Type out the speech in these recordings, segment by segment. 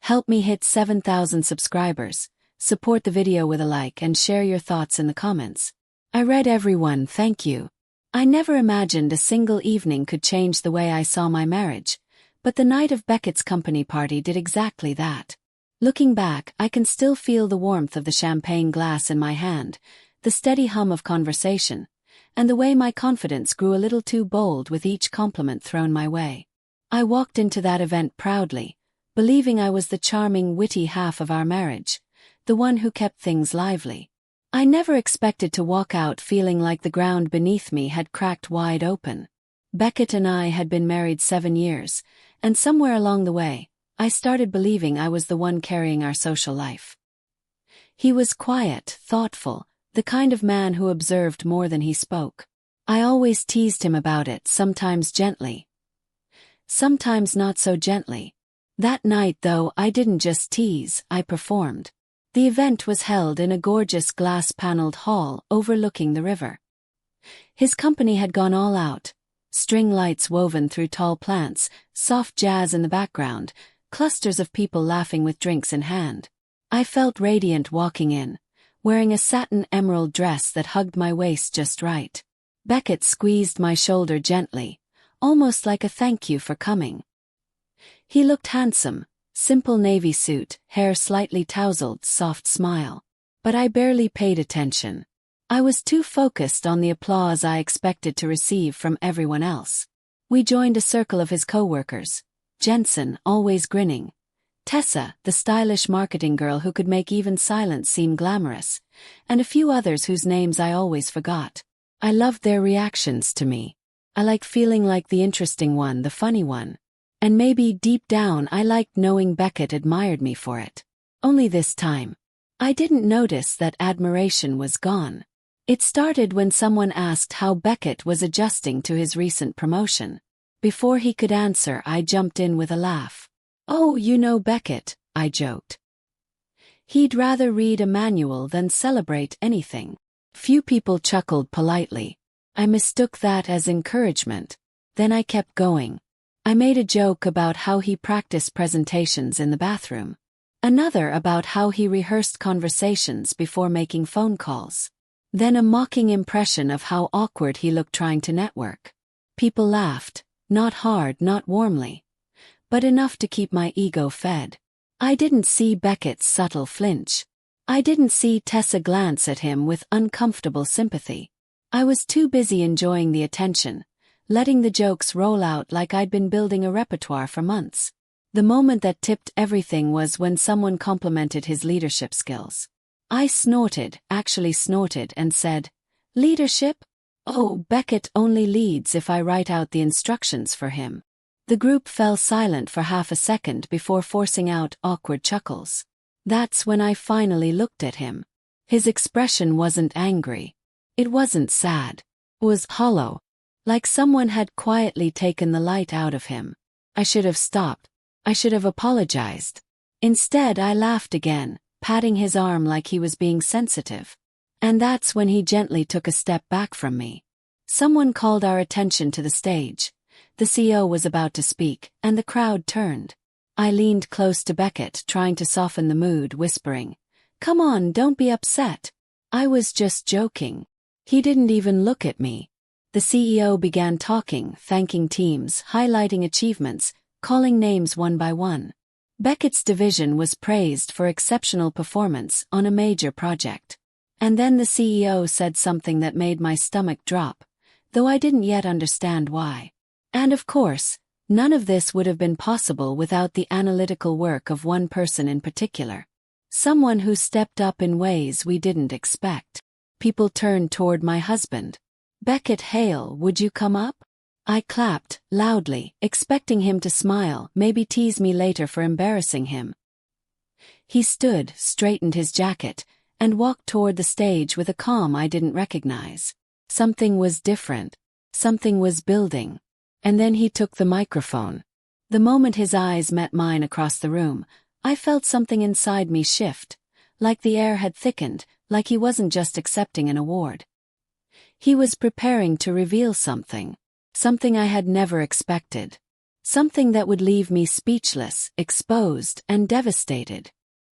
Help me hit 7,000 subscribers. Support the video with a like and share your thoughts in the comments. I read everyone, thank you. I never imagined a single evening could change the way I saw my marriage, but the night of Beckett's company party did exactly that. Looking back, I can still feel the warmth of the champagne glass in my hand, the steady hum of conversation, and the way my confidence grew a little too bold with each compliment thrown my way. I walked into that event proudly, believing I was the charming, witty half of our marriage, the one who kept things lively. I never expected to walk out feeling like the ground beneath me had cracked wide open. Beckett and I had been married 7 years, and somewhere along the way, I started believing I was the one carrying our social life. He was quiet, thoughtful, the kind of man who observed more than he spoke. I always teased him about it, sometimes gently, sometimes not so gently. That night, though, I didn't just tease, I performed. The event was held in a gorgeous glass-paneled hall overlooking the river. His company had gone all out. String lights woven through tall plants, soft jazz in the background, clusters of people laughing with drinks in hand. I felt radiant walking in, wearing a satin emerald dress that hugged my waist just right. Beckett squeezed my shoulder gently, almost like a thank you for coming. He looked handsome, simple navy suit, hair slightly tousled, soft smile. But I barely paid attention. I was too focused on the applause I expected to receive from everyone else. We joined a circle of his co-workers. Jensen, always grinning. Tessa, the stylish marketing girl who could make even silence seem glamorous. And a few others whose names I always forgot. I loved their reactions to me. I liked feeling like the interesting one, the funny one. And maybe deep down I liked knowing Beckett admired me for it. Only this time, I didn't notice that admiration was gone. It started when someone asked how Beckett was adjusting to his recent promotion. Before he could answer, I jumped in with a laugh. "Oh, you know Beckett," I joked. "He'd rather read a manual than celebrate anything." Few people chuckled politely. I mistook that as encouragement. Then I kept going. I made a joke about how he practiced presentations in the bathroom. Another about how he rehearsed conversations before making phone calls. Then a mocking impression of how awkward he looked trying to network. People laughed, not hard, not warmly, but enough to keep my ego fed. I didn't see Beckett's subtle flinch. I didn't see Tessa glance at him with uncomfortable sympathy. I was too busy enjoying the attention, letting the jokes roll out like I'd been building a repertoire for months. The moment that tipped everything was when someone complimented his leadership skills. I snorted, actually snorted, and said, "Leadership? Oh, Beckett only leads if I write out the instructions for him." The group fell silent for half a second before forcing out awkward chuckles. That's when I finally looked at him. His expression wasn't angry. It wasn't sad. It was hollow, like someone had quietly taken the light out of him. I should have stopped. I should have apologized. Instead, I laughed again, patting his arm like he was being sensitive. And that's when he gently took a step back from me. Someone called our attention to the stage. The CEO was about to speak, and the crowd turned. I leaned close to Beckett, trying to soften the mood, whispering, "Come on, don't be upset. I was just joking." He didn't even look at me. The CEO began talking, thanking teams, highlighting achievements, calling names one by one. Beckett's division was praised for exceptional performance on a major project. And then the CEO said something that made my stomach drop, though I didn't yet understand why. And of course, none of this would have been possible without the analytical work of one person in particular. Someone who stepped up in ways we didn't expect. People turned toward my husband. "Beckett Hale, would you come up?" I clapped, loudly, expecting him to smile, maybe tease me later for embarrassing him. He stood, straightened his jacket, and walked toward the stage with a calm I didn't recognize. Something was different. Something was building. And then he took the microphone. The moment his eyes met mine across the room, I felt something inside me shift, like the air had thickened, like he wasn't just accepting an award. He was preparing to reveal something. Something I had never expected. Something that would leave me speechless, exposed, and devastated.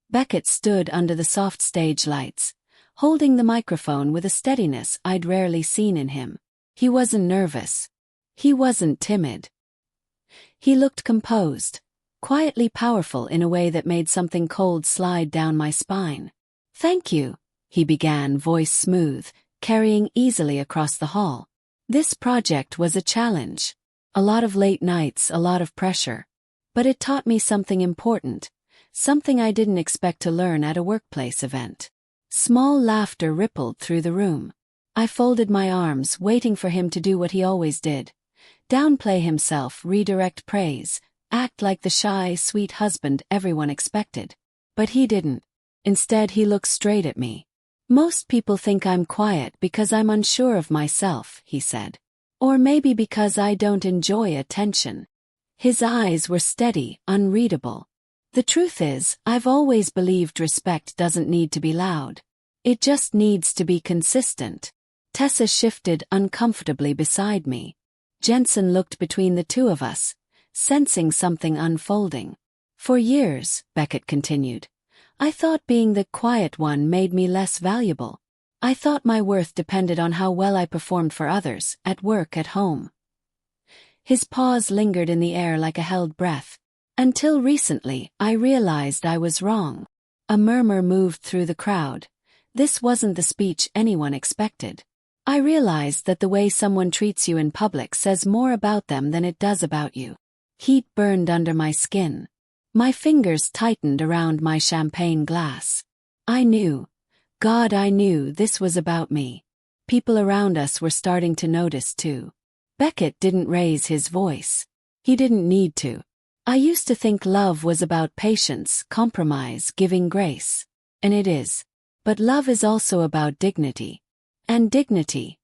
Beckett stood under the soft stage lights, holding the microphone with a steadiness I'd rarely seen in him. He wasn't nervous. He wasn't timid. He looked composed, quietly powerful in a way that made something cold slide down my spine. "Thank you," he began, voice smooth, carrying easily across the hall. "This project was a challenge. A lot of late nights, a lot of pressure. But it taught me something important, something I didn't expect to learn at a workplace event." Small laughter rippled through the room. I folded my arms, waiting for him to do what he always did. Downplay himself, redirect praise, act like the shy, sweet husband everyone expected. But he didn't. Instead, he looked straight at me. "Most people think I'm quiet because I'm unsure of myself," he said. "Or maybe because I don't enjoy attention." His eyes were steady, unreadable. "The truth is, I've always believed respect doesn't need to be loud. It just needs to be consistent." Tessa shifted uncomfortably beside me. Jensen looked between the two of us, sensing something unfolding. "For years," Beckett continued, "I thought being the quiet one made me less valuable. I thought my worth depended on how well I performed for others, at work, at home." His pause lingered in the air like a held breath. "Until recently, I realized I was wrong." A murmur moved through the crowd. This wasn't the speech anyone expected. "I realized that the way someone treats you in public says more about them than it does about you." Heat burned under my skin. My fingers tightened around my champagne glass. I knew. God, I knew this was about me. People around us were starting to notice too. Beckett didn't raise his voice. He didn't need to. "I used to think love was about patience, compromise, giving grace. And it is. But love is also about dignity. And dignity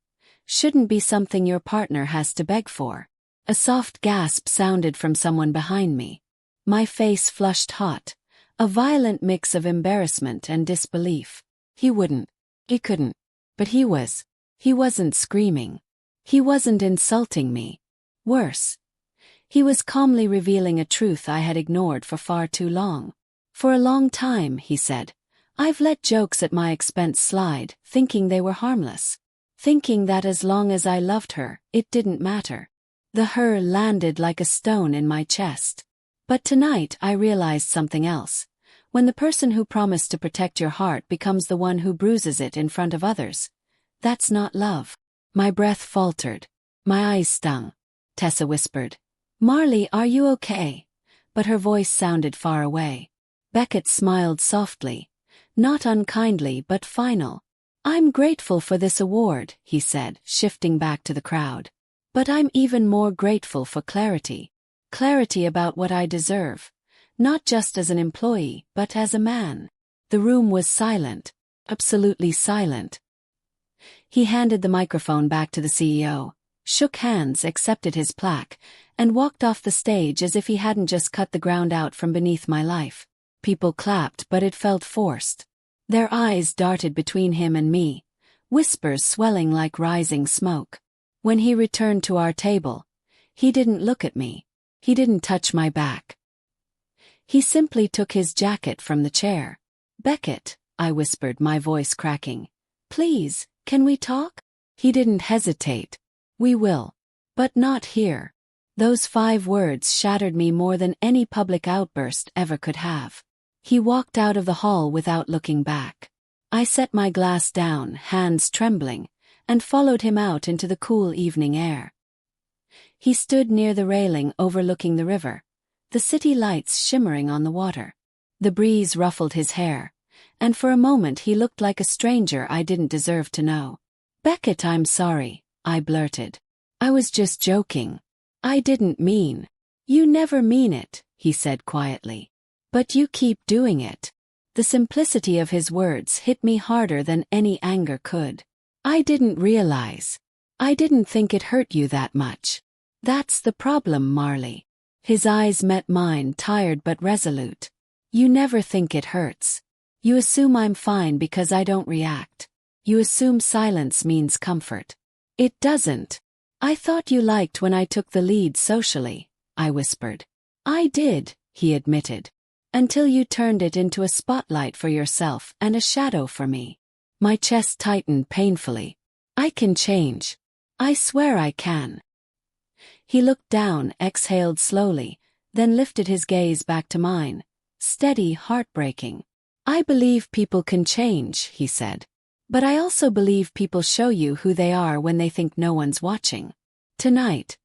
shouldn't be something your partner has to beg for." A soft gasp sounded from someone behind me. My face flushed hot, a violent mix of embarrassment and disbelief. He wouldn't. He couldn't. But he was. He wasn't screaming. He wasn't insulting me. Worse. He was calmly revealing a truth I had ignored for far too long. "For a long time," he said, "I've let jokes at my expense slide, thinking they were harmless. Thinking that as long as I loved her, it didn't matter." The her landed like a stone in my chest. But tonight I realized something else. When the person who promised to protect your heart becomes the one who bruises it in front of others, that's not love. My breath faltered. My eyes stung. Tessa whispered, "Marley, are you okay?" But her voice sounded far away. Beckett smiled softly. Not unkindly but final. "I'm grateful for this award," he said, shifting back to the crowd. "But I'm even more grateful for clarity. Clarity about what I deserve. Not just as an employee, but as a man." The room was silent. Absolutely silent. He handed the microphone back to the CEO, shook hands, accepted his plaque, and walked off the stage as if he hadn't just cut the ground out from beneath my life. People clapped, but it felt forced. Their eyes darted between him and me, whispers swelling like rising smoke. When he returned to our table, he didn't look at me. He didn't touch my back. He simply took his jacket from the chair. "Beckett," I whispered, my voice cracking. "Please, can we talk?" He didn't hesitate. "We will. But not here." Those 5 words shattered me more than any public outburst ever could have. He walked out of the hall without looking back. I set my glass down, hands trembling, and followed him out into the cool evening air. He stood near the railing overlooking the river, the city lights shimmering on the water. The breeze ruffled his hair, and for a moment he looked like a stranger I didn't deserve to know. "Beckett, I'm sorry," I blurted. "I was just joking. I didn't mean." "You never mean it," he said quietly. "But you keep doing it." The simplicity of his words hit me harder than any anger could. "I didn't realize. I didn't think it hurt you that much. That's the problem, Marley." His eyes met mine, tired but resolute. "You never think it hurts. You assume I'm fine because I don't react. You assume silence means comfort. It doesn't. I thought you liked when I took the lead socially," I whispered. I did, he admitted. Until you turned it into a spotlight for yourself and a shadow for me. My chest tightened painfully. I can change. I swear I can. He looked down, exhaled slowly, then lifted his gaze back to mine. Steady, heartbreaking. I believe people can change, he said. But I also believe people show you who they are when they think no one's watching. Tonight,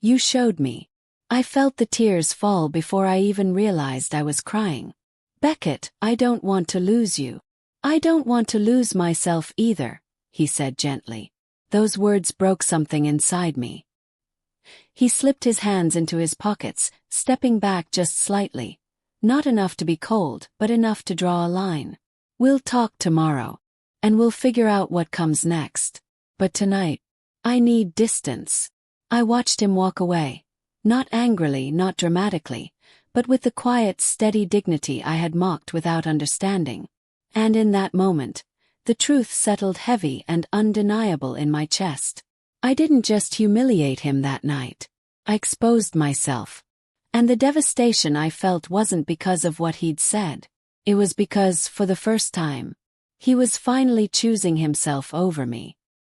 you showed me. I felt the tears fall before I even realized I was crying. Beckett, I don't want to lose you. I don't want to lose myself either, he said gently. Those words broke something inside me. He slipped his hands into his pockets, stepping back just slightly. Not enough to be cold, but enough to draw a line. We'll talk tomorrow. And we'll figure out what comes next. But tonight, I need distance. I watched him walk away. Not angrily, not dramatically, but with the quiet, steady dignity I had mocked without understanding. And in that moment, the truth settled heavy and undeniable in my chest. I didn't just humiliate him that night. I exposed myself. And the devastation I felt wasn't because of what he'd said. It was because, for the first time, he was finally choosing himself over me.